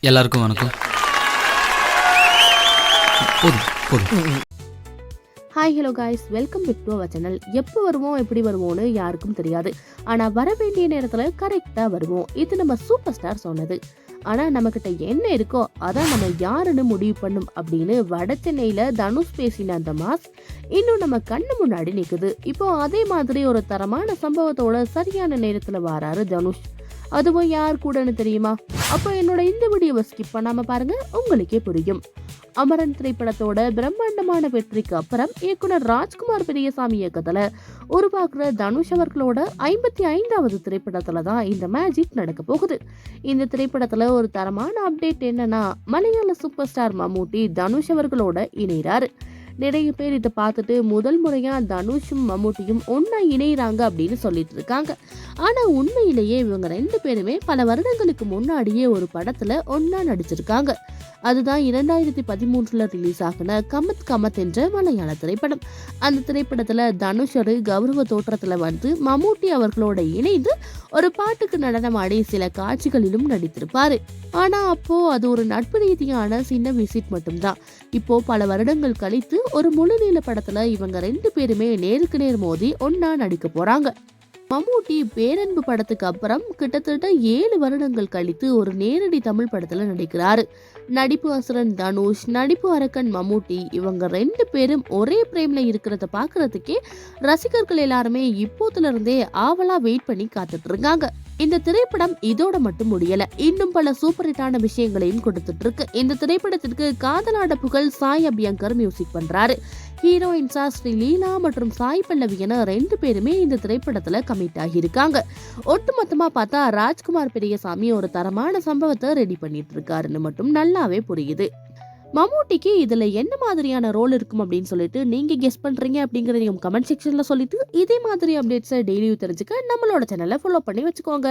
எல்லாருக்கும் வணக்கம். போதும் போதும். Hi hello guys, welcome back to our channel. எப்போ வருவோம் எப்படி வருவோம்னு யாருக்கும் தெரியாது. ஆனால் வர வேண்டிய நேரத்தில் கரெக்டாக வருவோம். இது நம்ம சூப்பர் ஸ்டார் சொன்னது. ஆனால் நம்மக்கிட்ட என்ன இருக்கோ அதான் நம்ம யாருன்னு முடிவு பண்ணும் அப்படின்னு வட சென்னையில் தனுஷ் பேசின அந்த மாஸ் இன்னும் நம்ம கண்ணு முன்னாடி நிற்குது. இப்போ அதே மாதிரி ஒரு தரமான சம்பவத்தோட சரியான நேரத்தில் வராரு தனுஷ். அதுவும் யார் கூடன்னு தெரியுமா? அப்போ என்னோட இந்த வீடியோவை ஸ்கிப் பண்ணாம பாருங்க, உங்களுக்கே புரியும். அமரன் திரைப்படத்தோட பிரம்மாண்டமான வெற்றிக்கு அப்புறம் இயக்குனர் ராஜ்குமார் பெரியசாமி இயக்கத்துல உருவாக்குற தனுஷ் அவர்களோட 55வது திரைப்படத்துல தான் இந்த மேஜிக் நடக்க போகுது. இந்த திரைப்படத்துல ஒரு தரமான அப்டேட் என்னன்னா, மலையாள சூப்பர் ஸ்டார் மம்முட்டி தனுஷ் அவர்களோட இணைகிறாரு. நிறைய பேர் இதை பார்த்துட்டு முதல் முறையா தனுஷும் மம்முட்டியும் ஒன்னா இணைகிறாங்க அப்படின்னு சொல்லிட்டு இருக்காங்க. ஆனா உண்மையிலேயே இவங்க 2 பேருமே பல வருடங்களுக்கு முன்னாடியே ஒரு படத்துல ஒன்னா நடிச்சிருக்காங்க. அதுதான் 2013 ரிலீஸ் ஆகின கமத் கமத் என்ற மலையாள திரைப்படம். அந்த திரைப்படத்துல தனுஷ் ஒரு கௌரவ தோற்றத்துல வந்து மம்முட்டி அவர்களோட இணைந்து ஒரு பாட்டுக்கு நடனமாடி சில காட்சிகளிலும் நடித்திருப்பாரு. ஆனா அப்போ அது ஒரு நட்பு ரீதியான சின்ன விசிட் மட்டும்தான். இப்போ பல வருடங்கள் கழித்து ஒரு முழுநீள படத்துல இவங்க 2 பேருமே நேருக்கு நேர் மோதி ஒன்னா நடிக்க போறாங்க. மம்முட்டி பேரன்பு படத்துக்கு அப்புறம் கிட்டத்தட்ட 7 வருடங்கள் கழித்து ஒரு நேரடி தமிழ் படத்துல நடிக்கிறாரு. நடிப்பு அசுரன் தனுஷ், நடிப்பு அரக்கன் மம்முட்டி, இவங்க 2 பேரும் ஒரே பிரேம்ல இருக்கிறத பாக்குறதுக்கே ரசிகர்கள் எல்லாருமே இப்போத்துல இருந்தே ஆவலா வெயிட் பண்ணி காத்துட்டு இருக்காங்க. இந்த திரைப்படம் இதோட மட்டும் முடியல, இன்னும் பல சூப்பர் ஹிட்டான விஷயங்களையும் கொடுத்துட்டு இருக்கு. இந்த திரைப்படத்திற்கு காதலாட புகழ் சாய் அபியங்கர் மியூசிக் பண்றாரு. ஹீரோயின்ஸா ஸ்ரீ லீலா மற்றும் சாய் பல்லவி என 2 பேருமே இந்த திரைப்படத்துல கமிட் ஆகியிருக்காங்க. ஒட்டுமொத்தமா பார்த்தா ராஜ்குமார் பெரியசாமி ஒரு தரமான சம்பவத்தை ரெடி பண்ணிட்டு இருக்காருன்னு மட்டும் நல்லாவே புரியுது. மம்முட்டிக்கு இதுல என்ன மாதிரியான ரோல் இருக்கும் அப்படின்னு சொல்லிட்டு நீங்க கெஸ் பண்றீங்க அப்படிங்கறதையும் கமெண்ட் செக்ஷன்ல சொல்லிட்டு இதே மாதிரி அப்டேட்ஸை டெய்லியும் தெரிஞ்சுக்க நம்மளோட சேனலை ஃபாலோ பண்ணி வச்சுக்கோங்க.